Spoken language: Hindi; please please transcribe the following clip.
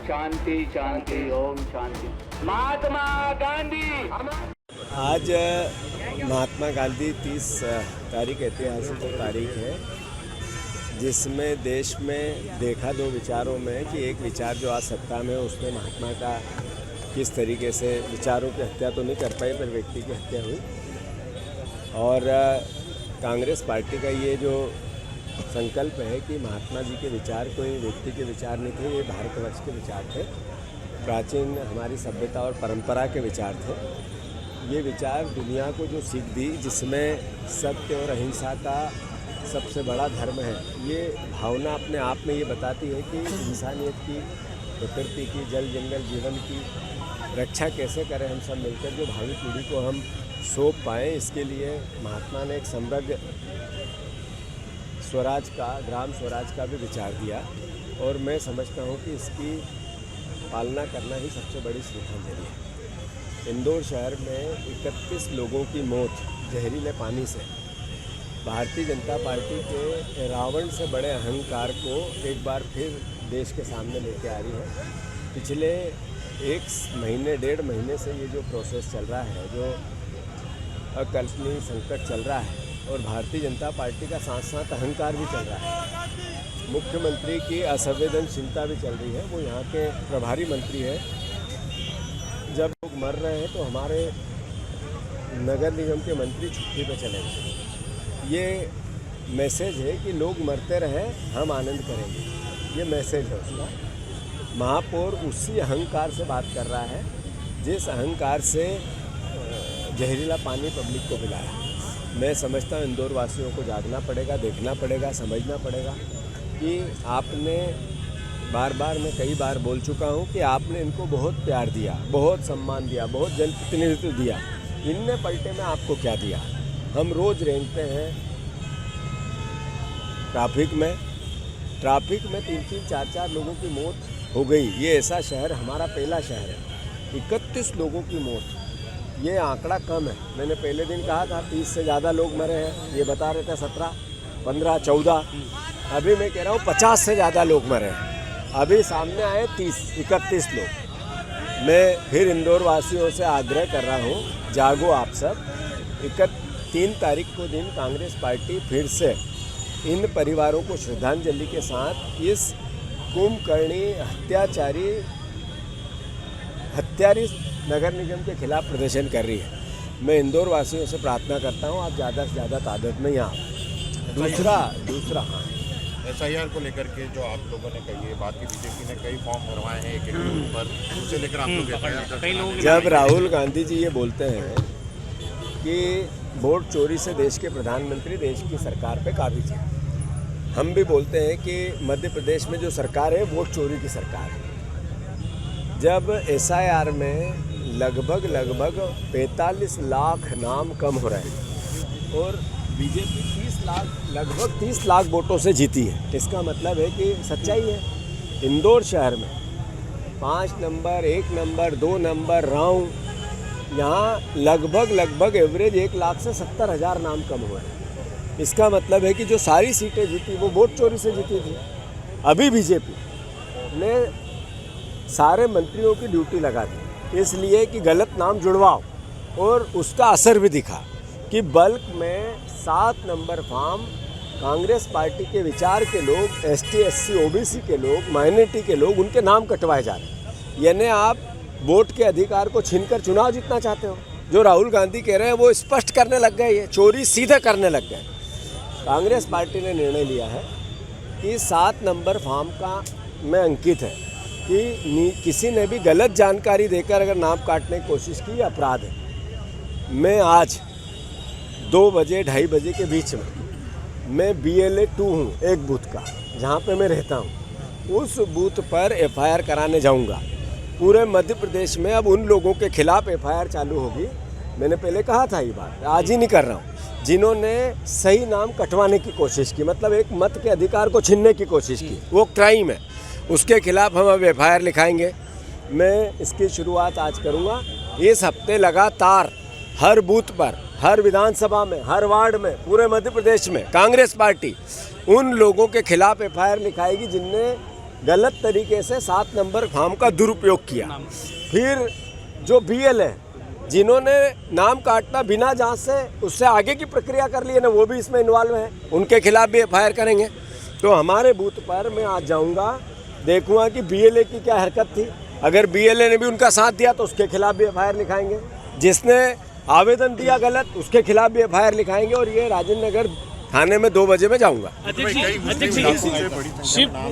शांति शांति ओम शांति। महात्मा गांधी। आज महात्मा गांधी 30 तारीख ऐतिहासिक तारीख है, जिसमें देश में देखा दो विचारों में कि एक विचार जो आज सत्ता में है उसमें महात्मा का किस तरीके से विचारों की हत्या तो नहीं कर पाई पर व्यक्ति की हत्या हुई, और कांग्रेस पार्टी का ये जो संकल्प है कि महात्मा जी के विचार कोई व्यक्ति के विचार नहीं थे, ये भारतवर्ष के विचार थे, प्राचीन हमारी सभ्यता और परंपरा के विचार थे। ये विचार दुनिया को जो सीख दी, जिसमें सत्य और अहिंसा का सबसे बड़ा धर्म है, ये भावना अपने आप में ये बताती है कि इंसानियत की, प्रकृति की, जल जंगल जीवन की रक्षा कैसे करें हम सब मिलकर, जो भावी पीढ़ी को हम सौंप पाएँ। इसके लिए महात्मा ने एक समृद्ध स्वराज का, ग्राम स्वराज का भी विचार दिया, और मैं समझता हूँ कि इसकी पालना करना ही सबसे बड़ी श्रद्धांजलि है। इंदौर शहर में 31 लोगों की मौत जहरीले पानी से भारतीय जनता पार्टी के रावण से बड़े अहंकार को एक बार फिर देश के सामने लेके आ रही है। पिछले 1 महीने 1.5 महीने से ये जो प्रोसेस चल रहा है, जो अकल्पनीय संकट चल रहा है, और भारतीय जनता पार्टी का साथ साथ अहंकार भी चल रहा है। मुख्यमंत्री की असंवेदनशीलता भी चल रही है। वो यहाँ के प्रभारी मंत्री है। जब लोग मर रहे हैं तो हमारे नगर निगम के मंत्री छुट्टी पे चले गए। ये मैसेज है कि लोग मरते रहें, हम आनंद करेंगे, ये मैसेज है उसका। महापौर उसी अहंकार से बात कर रहा है जिस अहंकार से जहरीला पानी पब्लिक को पिलाया। मैं समझता हूँ इंदौर वासियों को जागना पड़ेगा, देखना पड़ेगा, समझना पड़ेगा कि आपने बार बार, मैं कई बार बोल चुका हूँ कि आपने इनको बहुत प्यार दिया, बहुत सम्मान दिया, बहुत जनप्रतिनिधित्व दिया। इनने पलटे में आपको क्या दिया? हम रोज़ रेंगते हैं ट्रैफिक में 3-3, 4-4 लोगों की मौत हो गई। ये ऐसा शहर, हमारा पहला शहर है, 31 लोगों की मौत। ये आंकड़ा कम है। मैंने पहले दिन कहा था 30 से ज़्यादा लोग मरे हैं, ये बता रहे थे 17, 15, 14। अभी मैं कह रहा हूँ 50 से ज़्यादा लोग मरे हैं। अभी सामने आए 31 लोग। मैं फिर इंदौर वासियों से आग्रह कर रहा हूँ, जागो आप सब। 3 तारीख को दिन कांग्रेस पार्टी फिर से इन परिवारों को श्रद्धांजलि के साथ इस कुंभकर्णी हत्यारी नगर निगम के खिलाफ प्रदर्शन कर रही है। मैं इंदौर वासियों से प्रार्थना करता हूँ, आप ज़्यादा से ज़्यादा तादाद में यहाँ। दूसरा हाँ, SIR को लेकर के जो आप लोगों ने कही है, बाकी बीजेपी ने कई फॉर्म भरवाए हैं एक पर, उसे लेकर आप लोग जब राहुल गांधी जी ये बोलते हैं कि वोट चोरी से देश के प्रधानमंत्री देश की सरकार पे काबिज है, हम भी बोलते हैं कि मध्य प्रदेश में जो सरकार है वोट चोरी की सरकार है। जब SIR में लगभग 45 लाख नाम कम हो रहे हैं और बीजेपी 30 लाख वोटों से जीती है, इसका मतलब है कि सच्चाई है। इंदौर शहर में 5 नंबर, 1 नंबर, 2 नंबर, राउंड, यहाँ लगभग एवरेज 1 लाख से 70,000 नाम कम हुए हैं। इसका मतलब है कि जो सारी सीटें जीती वो वोट चोरी से जीती थी। अभी बीजेपी ने सारे मंत्रियों की ड्यूटी लगा दी, इसलिए कि गलत नाम जुड़वाओ, और उसका असर भी दिखा कि बल्क में 7 नंबर फॉर्म कांग्रेस पार्टी के विचार के लोग, ST, SC, OBC के लोग, माइनॉरिटी के लोग, उनके नाम कटवाए जा रहे हैं। यानी आप वोट के अधिकार को छीनकर चुनाव जीतना चाहते हो। जो राहुल गांधी कह रहे हैं वो स्पष्ट करने लग गए, ये चोरी सीधे करने लग गए। कांग्रेस पार्टी ने निर्णय लिया है कि 7 नंबर फॉर्म का में अंकित है कि किसी ने भी गलत जानकारी देकर अगर नाम काटने की कोशिश की, अपराध है। मैं आज 2 बजे 2:30 बजे के बीच में मैं BLA 2 हूँ, एक बूथ का, जहाँ पे मैं रहता हूँ, उस बूथ पर FIR कराने जाऊँगा। पूरे मध्य प्रदेश में अब उन लोगों के खिलाफ FIR चालू होगी। मैंने पहले कहा था ये बात, आज ही नहीं कर रहा हूँ, जिन्होंने सही नाम कटवाने की कोशिश की, मतलब एक मत के अधिकार को छीनने की कोशिश की, वो क्राइम है, उसके खिलाफ हम अब FIR लिखाएंगे। मैं इसकी शुरुआत आज करूँगा। इस हफ्ते लगातार हर बूथ पर, हर विधानसभा में, हर वार्ड में, पूरे मध्य प्रदेश में कांग्रेस पार्टी उन लोगों के खिलाफ FIR लिखाएगी जिनने गलत तरीके से 7 नंबर फॉर्म का दुरुपयोग किया। फिर जो BL है जिन्होंने नाम काटना बिना जांच से उससे आगे की प्रक्रिया कर ली है ना, वो भी इसमें इन्वॉल्व हैं, उनके खिलाफ भी FIR करेंगे। तो हमारे बूथ पर मैं आज जाऊंगा, देखूंगा कि BLA की क्या हरकत थी। अगर BLA ने भी उनका साथ दिया तो उसके खिलाफ भी FIR लिखाएंगे, जिसने आवेदन दिया गलत उसके खिलाफ भी FIR लिखाएंगे। और ये राजेंद्र नगर थाने में 2 बजे में जाऊंगा। कई मुस्लिम इलाकों में बड़ी संख्या में नाम